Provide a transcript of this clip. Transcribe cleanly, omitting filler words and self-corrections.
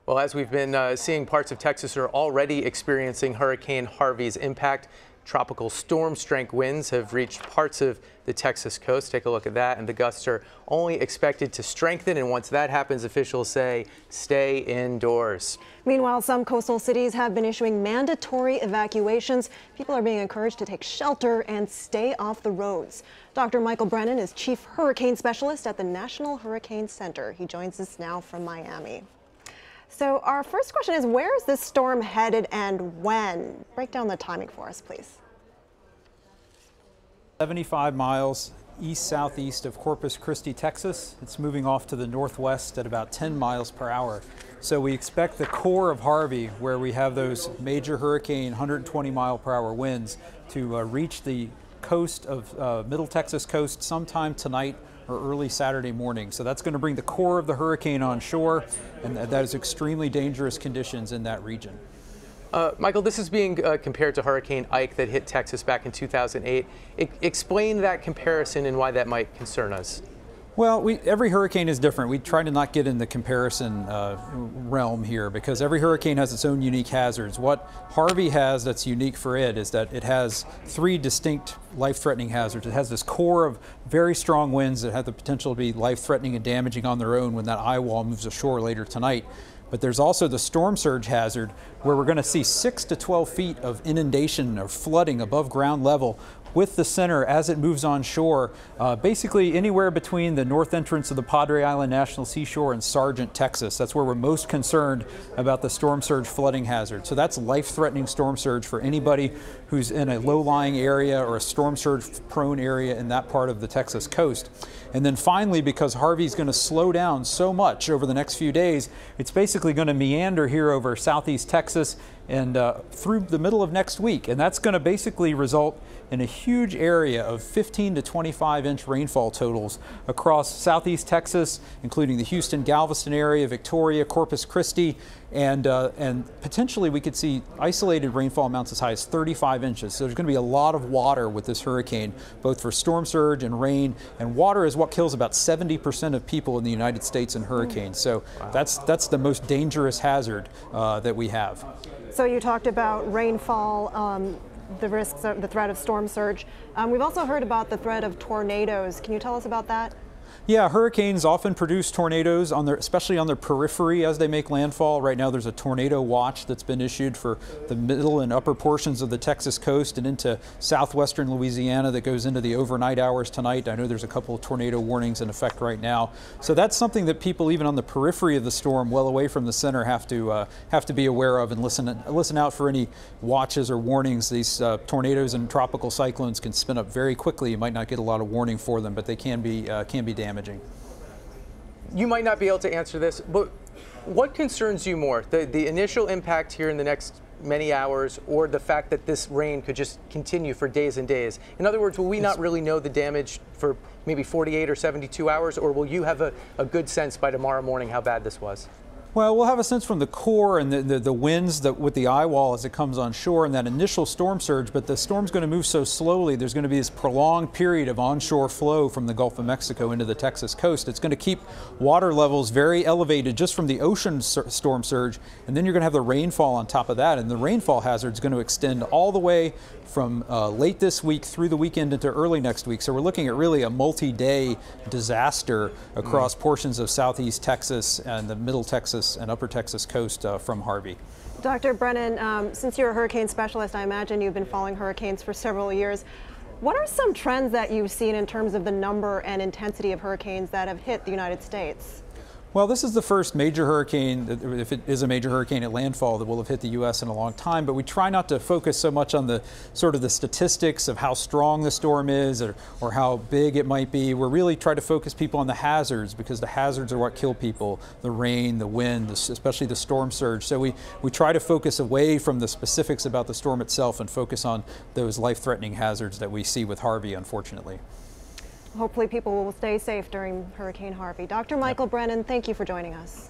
Well, as we've been seeing, parts of Texas are already experiencing Hurricane Harvey's impact. Tropical storm strength winds have reached parts of the Texas coast. Take a look at that. And the gusts are only expected to strengthen. And once that happens, officials say stay indoors. Meanwhile, some coastal cities have been issuing mandatory evacuations. People are being encouraged to take shelter and stay off the roads. Dr. Michael Brennan is chief hurricane specialist at the National Hurricane Center. He joins us now from Miami. So our first question is, where is this storm headed and when? Break down the timing for us, please. 75 miles east-southeast of Corpus Christi, Texas. It's moving off to the northwest at about 10 miles per hour. So we expect the core of Harvey, where we have those major hurricane 120-mile-per-hour winds, to reach the coast of Middle Texas coast sometime tonight or early Saturday morning. So that's going to bring the core of the hurricane on shore, and that is extremely dangerous conditions in that region. Michael, this is being compared to Hurricane Ike that hit Texas back in 2008. Explain that comparison and why that might concern us. Well, every hurricane is different. We try to not get in the comparison realm here because every hurricane has its own unique hazards. What Harvey has that's unique for it is that it has three distinct life-threatening hazards. It has this core of very strong winds that have the potential to be life-threatening and damaging on their own when that eye wall moves ashore later tonight. But there's also the storm surge hazard, where we're going to see 6 to 12 feet of inundation or flooding above ground level with the center as it moves on shore, basically anywhere between the north entrance of the Padre Island National Seashore and Sargent, Texas. That's where we're most concerned about the storm surge flooding hazard. So that's life-threatening storm surge for anybody who's in a low-lying area or a storm surge prone area in that part of the Texas coast. And then finally, because Harvey's going to slow down so much over the next few days, it's basically going to meander here over southeast Texas and through the middle of next week. And that's going to basically result in a huge area of 15 to 25-inch rainfall totals across southeast Texas, including the Houston, Galveston area, Victoria, Corpus Christi, and potentially we could see isolated rainfall amounts as high as 35 inches. So there's going to be a lot of water with this hurricane, both for storm surge and rain. And water is what kills about 70% of people in the United States in hurricanes. So that's the most dangerous hazard that we have. So you talked about rainfall, the risks, the threat of storm surge. We've also heard about the threat of tornadoes. Can you tell us about that? Yeah, hurricanes often produce tornadoes, especially on their periphery as they make landfall. Right now there's a tornado watch that's been issued for the middle and upper portions of the Texas coast and into southwestern Louisiana that goes into the overnight hours tonight. I know there's a couple of tornado warnings in effect right now. So that's something that people even on the periphery of the storm, well away from the center, have to be aware of and listen out for any watches or warnings. These tornadoes and tropical cyclones can spin up very quickly. You might not get a lot of warning for them, but they can be damaging. You might not be able to answer this, but what concerns you more? The initial impact here in the next many hours, or the fact that this rain could just continue for days and days? In other words, will we not really know the damage for maybe 48 or 72 hours, or will you have a good sense by tomorrow morning how bad this was? Well, we'll have a sense from the core and the winds with the eye wall as it comes on shore and that initial storm surge, but the storm's going to move so slowly, there's going to be this prolonged period of onshore flow from the Gulf of Mexico into the Texas coast. It's going to keep water levels very elevated just from the ocean storm surge, and then you're going to have the rainfall on top of that, and the rainfall hazard is going to extend all the way from late this week through the weekend into early next week. So we're looking at really a multi-day disaster across portions of southeast Texas and the middle Texas and upper Texas coast from Harvey. Dr. Brennan, since you're a hurricane specialist, I imagine you've been following hurricanes for several years. What are some trends that you've seen in terms of the number and intensity of hurricanes that have hit the United States? Well, this is the first major hurricane, if it is a major hurricane at landfall, that will have hit the U.S. in a long time. But we try not to focus so much on the sort of the statistics of how strong the storm is or how big it might be. We're really trying to focus people on the hazards, because the hazards are what kill people: the rain, the wind, especially the storm surge. So we try to focus away from the specifics about the storm itself and focus on those life-threatening hazards that we see with Harvey, unfortunately. Hopefully people will stay safe during Hurricane Harvey. Dr. Michael Brennan, thank you for joining us.